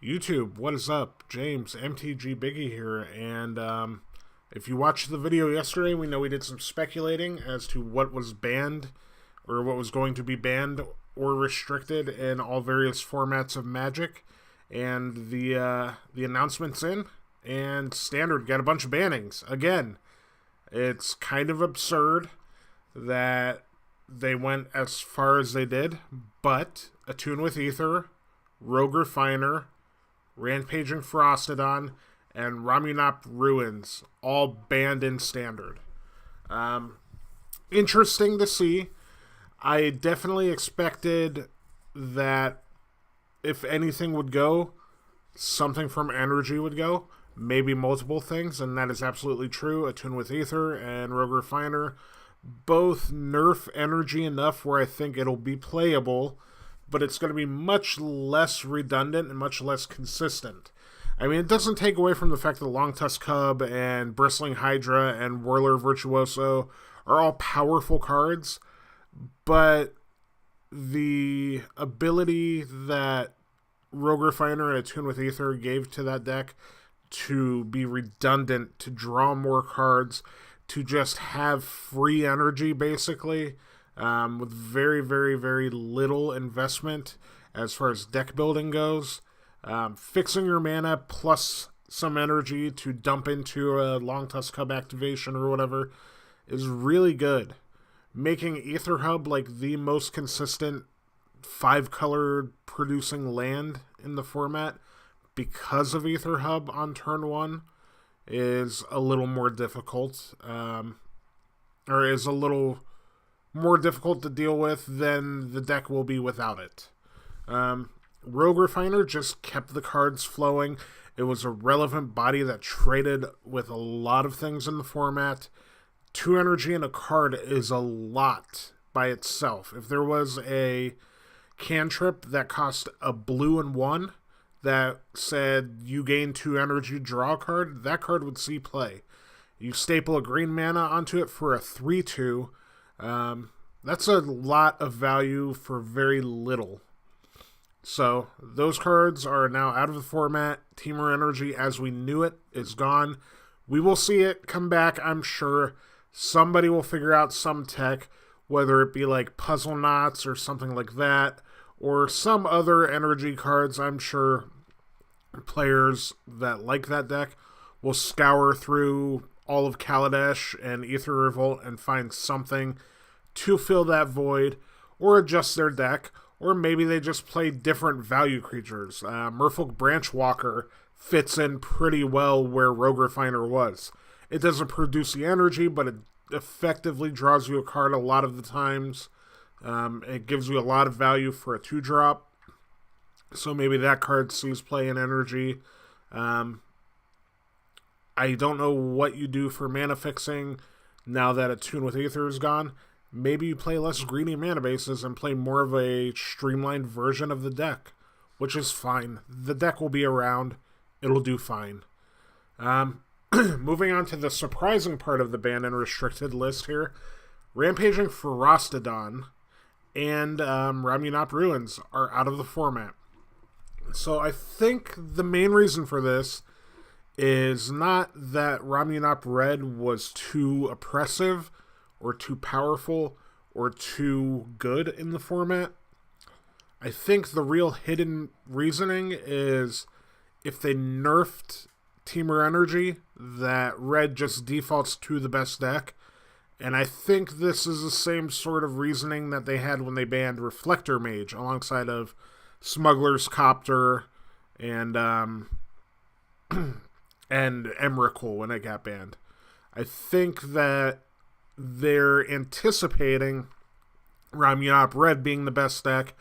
YouTube, what is up? James, MTG Biggie here, and if you watched the video yesterday, we know we did some speculating as to what was banned, or what was going to be banned or restricted in all various formats of Magic, and the announcement's in, and Standard got a bunch of bannings. Again, it's kind of absurd that they went as far as they did, but Attune with Aether, Rogue Refiner, Rampaging Ferocity, and Ramunap Ruins, all banned in Standard. Interesting to see. I definitely expected that if anything would go, something from Energy would go. Maybe multiple things, and that is absolutely true. Attune with Aether and Rogue Refiner both nerf Energy enough where I think it'll be playable, but it's going to be much less redundant and much less consistent. I mean, it doesn't take away from the fact that Longtusk Cub and Bristling Hydra and Whirler Virtuoso are all powerful cards, but the ability that Rogue Refiner and Attune with Aether gave to that deck to be redundant, to draw more cards, to just have free energy, basically, with very, very, very little investment as far as deck building goes. Fixing your mana plus some energy to dump into a Longtusk Cub activation or whatever is really good. Making Aether Hub like the most consistent 5-color producing land in the format because of Aether Hub on turn 1 is a little more difficult, or is a little more difficult to deal with than the deck will be without it. Rogue Refiner just kept the cards flowing. It was a relevant body that traded with a lot of things in the format. 2 energy in a card is a lot by itself. If there was a cantrip that cost a blue and 1 that said you gain 2 energy, draw a card, that card would see play. You staple a green mana onto it for a 3/2. That's a lot of value for very little. So those cards are now out of the format. Temur Energy, as we knew it, is gone. We will see it come back, I'm sure. Somebody will figure out some tech, whether it be like Puzzle Knots or something like that, or some other energy cards. I'm sure players that like that deck will scour through all of Kaladesh and Aether Revolt and find something to fill that void, or adjust their deck, or maybe they just play different value creatures. Merfolk Branchwalker fits in pretty well where Rogue Refiner was. It doesn't produce the energy, but it effectively draws you a card a lot of the times. It gives you a lot of value for a 2-drop. So maybe that card sees play in Energy. I don't know what you do for mana fixing now that Attune with Aether is gone. Maybe you play less greedy mana bases and play more of a streamlined version of the deck, which is fine. The deck will be around. It'll do fine. Moving on to the surprising part of the banned and restricted list here. Rampaging Ferocity and Ramunap Ruins are out of the format. So I think the main reason for this is not that Ramunap Red was too oppressive or too powerful or too good in the format. I think the real hidden reasoning is if they nerfed Temur Energy, that Red just defaults to the best deck. And I think this is the same sort of reasoning that they had when they banned Reflector Mage alongside of Smuggler's Copter and and Emrakul when it got banned. I think that they're anticipating Ramunap Red being the best deck,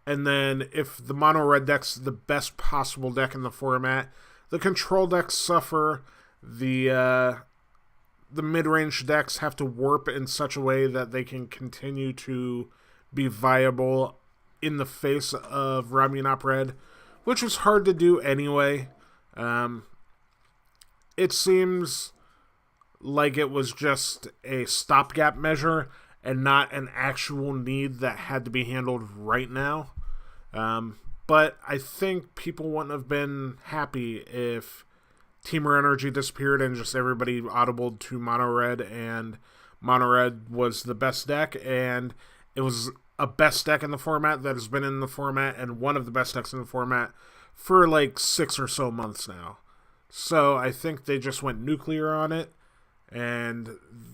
and then if the mono red deck's the best possible deck in the format, the control decks suffer, the mid-range decks have to warp in such a way that they can continue to be viable in the face of Ramunap Red, which was hard to do anyway. It seems like it was just a stopgap measure and not an actual need that had to be handled right now. But I think people wouldn't have been happy if Teamer Energy disappeared and just everybody audibled to Mono Red, and Mono Red was the best deck, and it was a best deck in the format that has been in the format, and one of the best decks in the format for like 6 or so months now. So I think they just went nuclear on it, and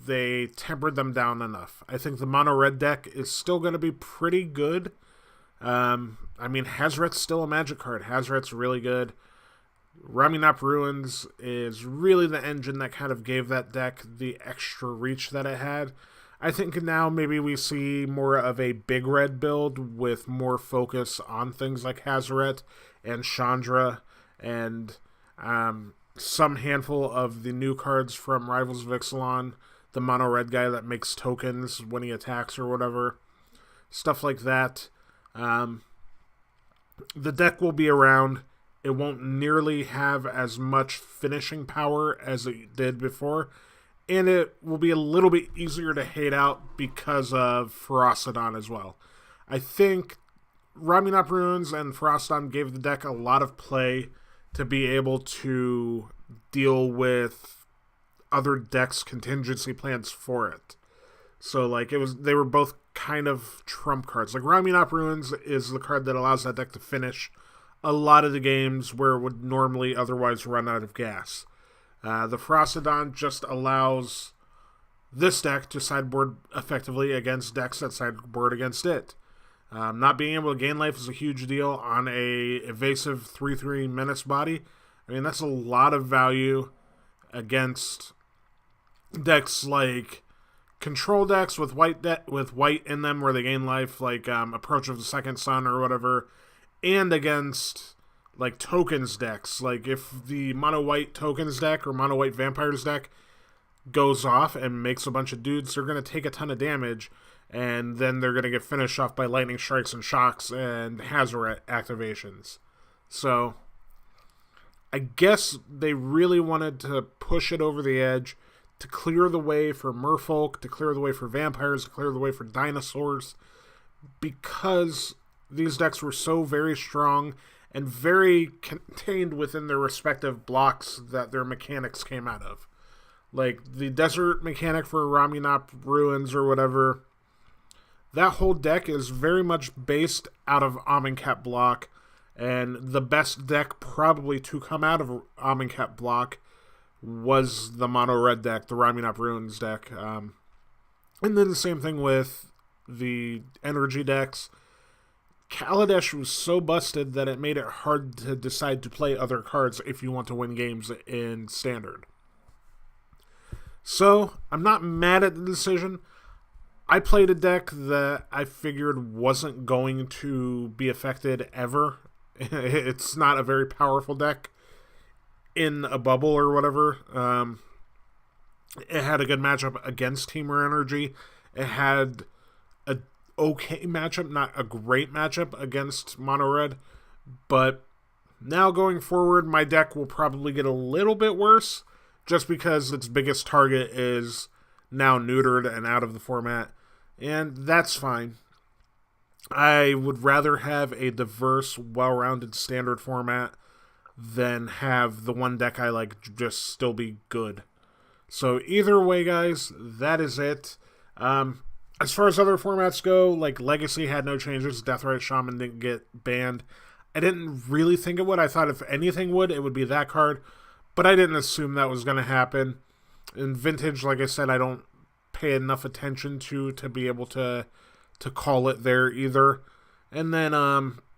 they tempered them down enough. I think the Mono Red deck is still going to be pretty good. I mean, Hazoret's still a Magic card. Hazoret's really good. Ramunap Ruins is really the engine that kind of gave that deck the extra reach that it had. I think now maybe we see more of a big red build with more focus on things like Hazoret and Chandra and some handful of the new cards from Rivals of Ixalan, the mono red guy that makes tokens when he attacks or whatever. Stuff like that. The deck will be around. It won't nearly have as much finishing power as it did before, and it will be a little bit easier to hate out because of Ferocidon as well. I think Ramunap Ruins and Ferocidon gave the deck a lot of play to be able to deal with other decks' contingency plans for it. So they were both kind of trump cards. Like Ramunap Ruins is the card that allows that deck to finish a lot of the games where it would normally otherwise run out of gas. The Ferocidon just allows this deck to sideboard effectively against decks that sideboard against it. Not being able to gain life is a huge deal on a evasive 3/3 menace body. I mean, that's a lot of value against decks like control decks with white in them where they gain life, like Approach of the Second Sun or whatever, and against like tokens decks. Like if the mono white tokens deck or mono white vampires deck goes off and makes a bunch of dudes, they're going to take a ton of damage, and then they're going to get finished off by lightning strikes and shocks and Hazoret activations. So I guess they really wanted to push it over the edge to clear the way for merfolk, to clear the way for vampires, to clear the way for dinosaurs, because these decks were so very strong and very contained within their respective blocks that their mechanics came out of. Like the desert mechanic for Ramunap Ruins or whatever, that whole deck is very much based out of Amonkhet block, and the best deck probably to come out of Amonkhet block was the mono red deck, the Ramunap Ruins deck. And then the same thing with the energy decks. Kaladesh was so busted that it made it hard to decide to play other cards if you want to win games in Standard. So, I'm not mad at the decision. I played a deck that I figured wasn't going to be affected ever. It's not a very powerful deck in a bubble or whatever. It had a good matchup against Teamer Energy. It had a okay matchup, not a great matchup against Mono Red. But now going forward, my deck will probably get a little bit worse just because its biggest target is now neutered and out of the format. And that's fine. I would rather have a diverse, well-rounded Standard format than have the one deck I like just still be good. So either way, guys, that is it. As far as other formats go, like Legacy had no changes. Deathrite Shaman didn't get banned. I didn't really think it would. I thought if anything would, it would be that card. But I didn't assume that was going to happen. In Vintage, like I said, I don't pay enough attention to be able to call it there either. And then,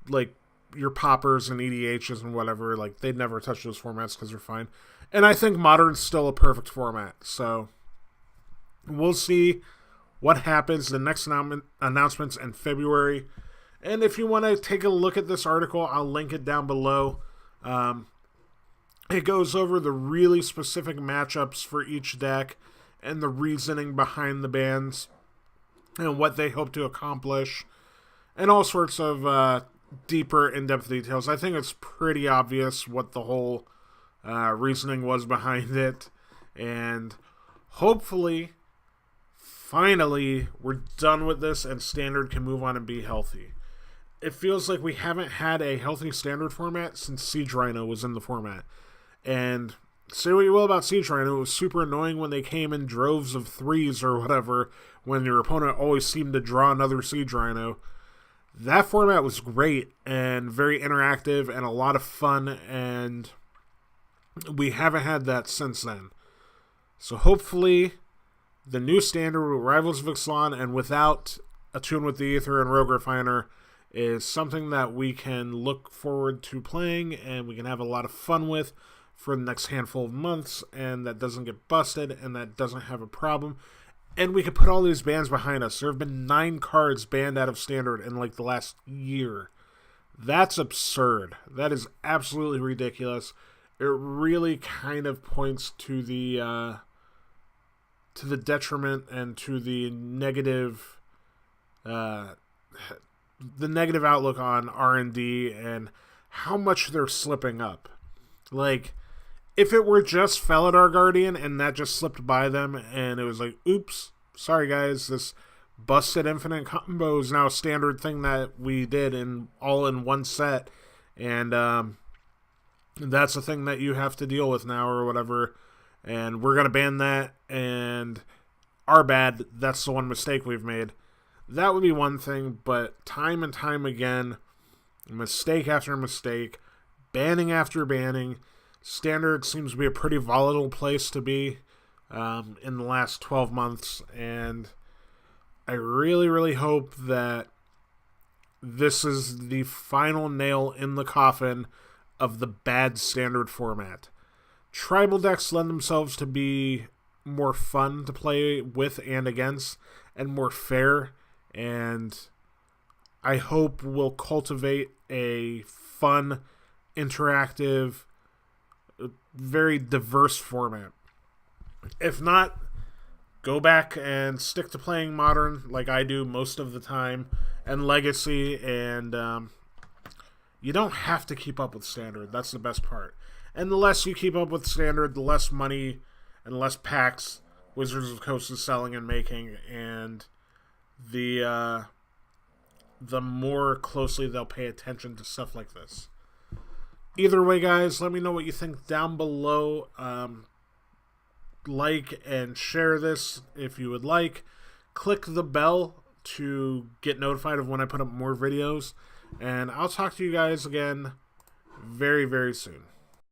like, your Poppers and EDHs and whatever, like, they'd never touch those formats because they're fine. And I think Modern's still a perfect format. So, we'll see what happens. The next announcement's in February. And if you want to take a look at this article, I'll link it down below. It goes over the really specific matchups for each deck and the reasoning behind the bans and what they hope to accomplish and all sorts of deeper, in-depth details. I think it's pretty obvious what the whole reasoning was behind it. And hopefully, finally, we're done with this and Standard can move on and be healthy. it feels like we haven't had a healthy standard format since Siege Rhino was in the format. And say what you will about Siege Rhino, it was super annoying when they came in droves of 3s or whatever, when your opponent always seemed to draw another Siege Rhino. That format was great and very interactive and a lot of fun, and we haven't had that since then. So hopefully the new standard with Rivals of Ixalan and without Attune with the Aether and Rogue Refiner is something that we can look forward to playing and we can have a lot of fun with for the next handful of months, and that doesn't get busted and that doesn't have a problem. And we can put all these bans behind us. There have been 9 cards banned out of Standard in like the last year. That's absurd. That is absolutely ridiculous. It really kind of points to the detriment and to the negative outlook on R&D and how much they're slipping up. Like, if it were just Felidar Guardian and that just slipped by them and it was like, oops, sorry guys, this busted infinite combo is now a standard thing that we did all in one set, and that's the thing that you have to deal with now or whatever, and we're going to ban that, and our bad, that's the one mistake we've made. That would be one thing, but time and time again, mistake after mistake, banning after banning, Standard seems to be a pretty volatile place to be in the last 12 months, and I really, really hope that this is the final nail in the coffin of the bad Standard format. Tribal decks lend themselves to be more fun to play with and against, and more fair, and I hope we'll cultivate a fun, interactive, very diverse format. If not, go back and stick to playing Modern like I do most of the time, and Legacy, and you don't have to keep up with Standard. That's the best part. And the less you keep up with Standard, the less money and less packs Wizards of the Coast is selling and making, and the more closely they'll pay attention to stuff like this. Either way, guys, let me know what you think down below. Like and share this if you would like. Click the bell to get notified of when I put up more videos. And I'll talk to you guys again very, very soon.